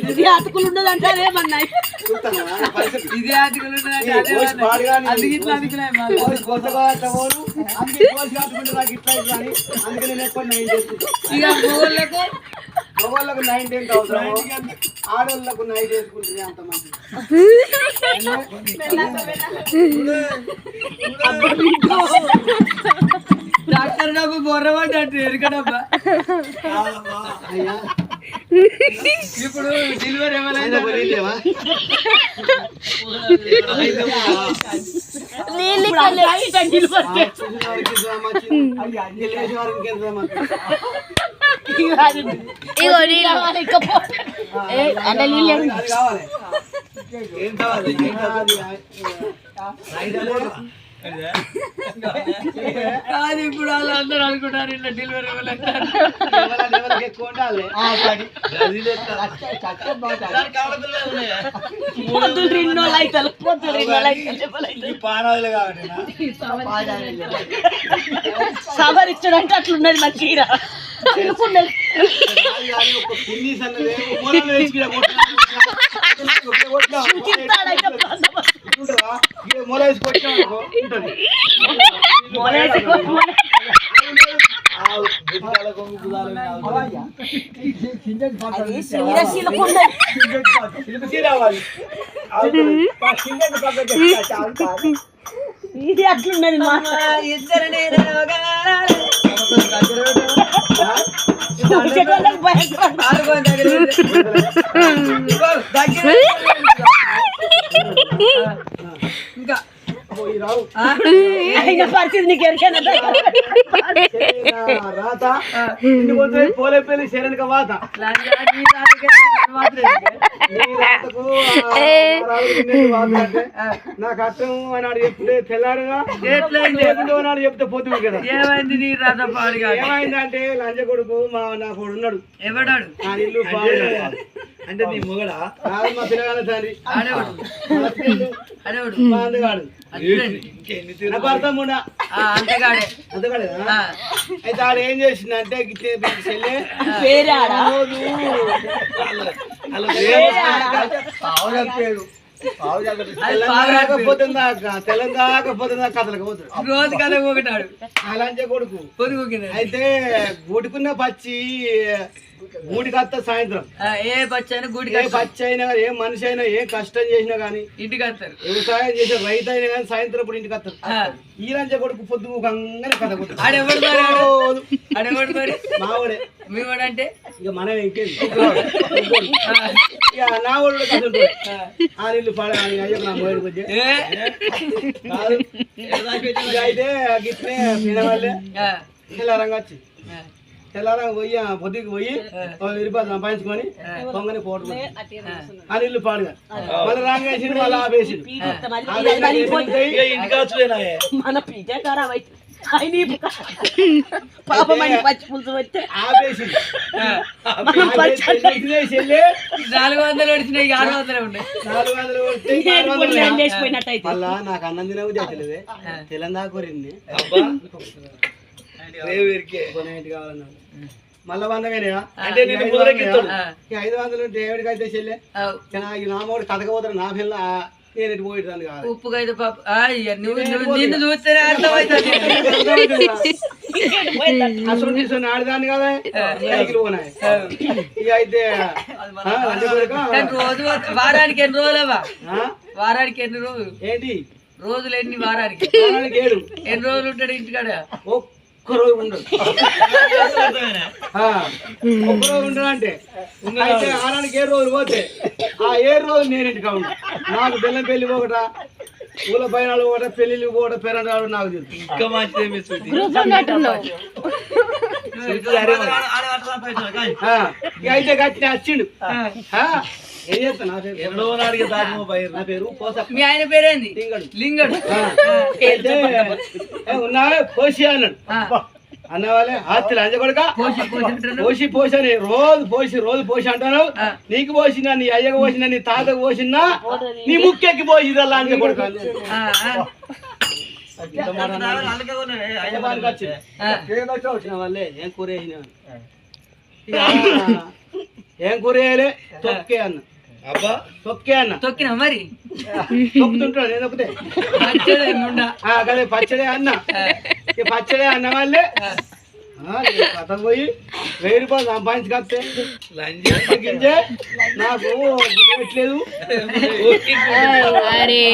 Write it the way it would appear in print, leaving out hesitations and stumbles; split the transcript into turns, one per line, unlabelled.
ఇది అతుకులు ఉండదు అంటారేమన్నా
ఇదే అటుకులు ఇక
మగవాళ్ళకు 19 అవసరం, ఆడవాళ్ళకు 9 వేసుకుంటుంది అంతమంది.
డాక్టర్ డబ్బు బొర్రబడ్డట్టు ఎరుక డబ్బా. ఇప్పుడు డెలివరీ ఏమైనా కాదు ఇప్పుడు వాళ్ళు అందరూ అనుకుంటారు ఇట్లా డెలివరీ ఎక్కువ ఉండాలి.
సవరిచ్చాడంటే అట్లున్నది మంచిగా ఇది అట్లున్నది
ఇంకా
పరిస్థితి నీకు
రాత పోలేపల్లి శరణక వాత నాకు అర్థం అన్నాడు చెప్తే తెల్లారుగా నాడు చెప్తే పోతుంది కదా.
ఏమైంది నీ రాత పాడుగా?
ఏమైందంటే లంచ కొడుకు నా కొడు ఉన్నాడు,
ఎవడాడు?
నా ఇల్లు పాడు
అంటే నీ మొగడా?
మా పిల్లగాల తండ్రి మా అందగాడు అర్థముండా
అంతగాడే
అంతగాడే. అయితే ఆడ ఏం చేసిందంటే తెలంగాణ కథలకు పోతాడు
రోజు కథ ఒకటాడు
అలాంటి కొడుకు
పొరుగు.
అయితే గుడుకున్న పచ్చి గూడికి వస్తా సాయంత్రం.
ఏ పచ్చి అయినా గుడికి,
ఏ పచ్చి అయినా ఏ మనిషి అయినా ఏ కష్టం చేసినా గానీ ఇంటికి వస్తారు. వ్యవసాయం చేసే రైతు అయినా కానీ సాయంత్రం ఇప్పుడు ఇంటికి వస్తారు. ఈ లంచ కొడుకు పొద్దు కంగానే కథ పోతాడు. మావాడే
మీవాడంటే
ఇక మనం ఇంకేంది ఇక నా వాడు కథ ఆ నీళ్ళు పాడే అయ్యకు నా మొబైల్కి వచ్చి అయితే గిట్నే వినవాళ్ళే తెల్లారంగా వచ్చి తెల్లారంగా పోయి పొద్దుకి పోయి 10 రూపాయలు సంపాదించుకొని పొంగని పోటు ఆ నీళ్ళు పాడుగా మళ్ళీ రాంగేసి మళ్ళీ ఆపేసి
పచ్చి పులుసు వస్తే
ఆపేసి
400 వచ్చినాయి, 600 ఉన్నాయి.
400 మళ్ళా నాకు అన్నం తినవు చేయలేదే తెలంగాణ కోరింది కావాలన్నా మళ్ళా 100 అంటే 500 దేవుడికి అయితే చెల్లె నా మూడు కథకపోతారు నా పిల్ల నేను ఎటు పోయిటాను కాదు.
ఉప్పుకైతే పాప నిన్ను చూస్తేనే అర్థమవుతుంది.
ఆడదాన్ని కదా సైకిల్ పోనాయి. ఇక అయితే
రోజు వారానికి ఎన్ని రోజులవా? వారానికి ఎన్ని రోజులు?
ఏంటి
రోజులు ఎన్ని? వారానికి
7
ఎన్ని రోజులు ఉంటాడు ఇంటికాడ?
ఒక్క రోజు ఉండదు. ఒక్క రోజు ఉండదు అంటే అయితే ఆడానికి 7 రోజులు పోతే ఆ 7 రోజులు నేను ఇంటికి ఉంటా. నాకు బెల్లం పెళ్లి పోకట, పూల పైనాలు పోకట, పెళ్లిళ్ళు పోకట, పెరంటాడు నాకు తెలుసు.
ఇంకా మంచిదే
అయితే గట్టి వచ్చిండు. ఏం చేస్తా నా పేరు
మీ ఆయన పేరేంది? లింగడు.
ఉన్నా పోసి అన్నాడు. అన్నవాళ్ళే ఆస్తి లంచ కొడుక పోసి అని రోజు పోసి అంటాను. నీకు పోసినా, నీ అయ్యకు పోసినా, నీ తాతకు పోసినా, నీ ముక్కెక్కి పోసిరా లంచ కొడుక వచ్చిన వాళ్ళే ఏం కూర వేసిన ఇక ఏం కూర వేయలే తొక్కే అన్న
అబ్బా
తొక్కే అన్న
తొక్కినా మరి
తొక్కుతుంటాడు నేను ఒకటే
మంచిదే ముండా.
అదే పచ్చడే అన్న ఇక పచ్చడే అన్న వాళ్ళే కథ పోయి 1000 రూపాయలు సంపాదించుకొస్తే గింజే నాకు పెట్టలేదు.